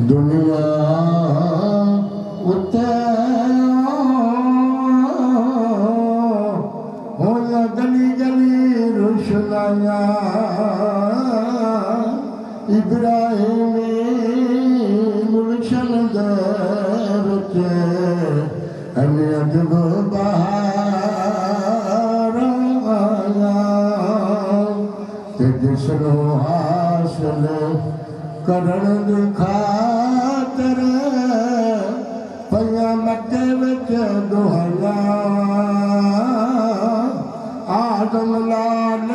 दुनिया उत्ते होया गली गली रुशनाया इब्राहिम गुलशन दे बच्चे हमें अजब बहार आया जिसनो हासिल करण दी खातर पईयां मक्के विच दुहाइयां आदम लाल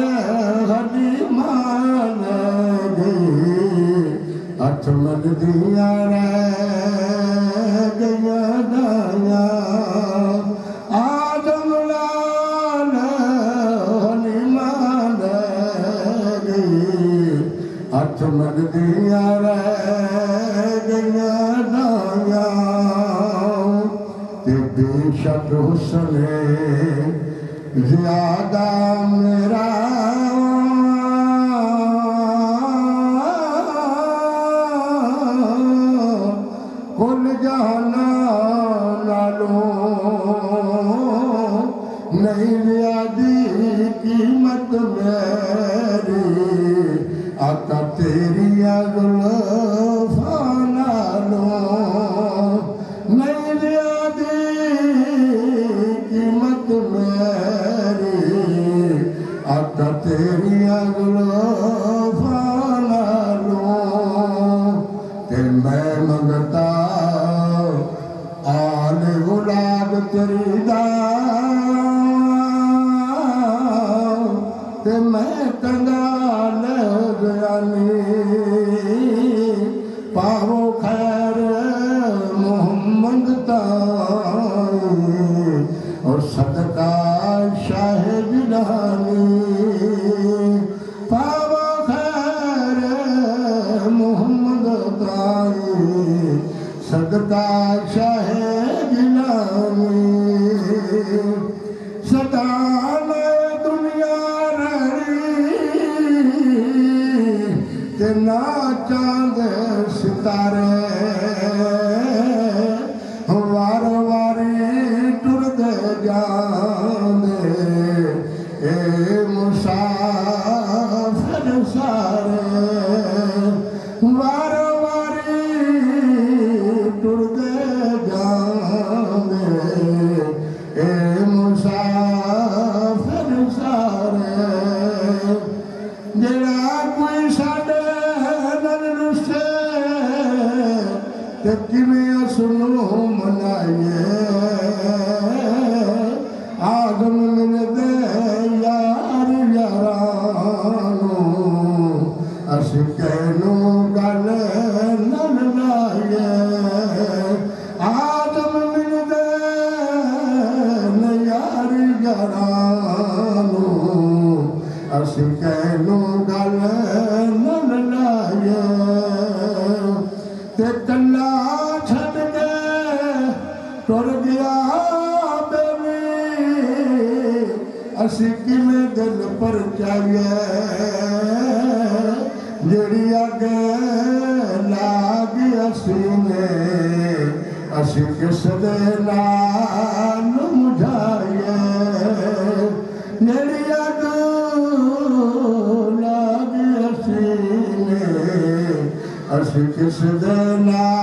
हलीमा ले गई हथ मलदियां रह गईयां दाइयां आदम लाल हलीमा ले गई हथ मलदियां रह गईयां दाइयां ते बेशक हुस्ने ज़्यादा मेरा कुल जहाना नालों नहीं ज़्यादी कीमत मेरी आका तेरी जुल्फ़ां नालों नहीं ज़्यादी कीमत मेरी आका तेरी जुल्फ़ां नालों ते मैं मंगता आल गुलाब तेरी ते मैं कंगाल जानी पावो खैर मोहम्मद ताई और सदका शाह जिलानी पावो खैर मोहम्मद ताई सदका शाह जिलानी सदा दुनिया ते ना चांद सितारे वार वारी टुरदे जांदे ए मुसाफिर सारे वार वारी टुरदे जांदे ए मुसाफिर सारे जेड़ा कोई साडे ते किवें असनू मनाइए आदम मिलदे यार यारानू असीं कहनू गल नल लाइए आदम मिलदे यार यारानू असीं कहनू गल नल लाइए ते कल्ला छड़ के टुर गया बेली असी किवें दिल पर जाइए जेड़ी अगे लाग असीने असी किस दे नाल मुझाइए जेड़ी अग लाग असीने असी किस दे नाल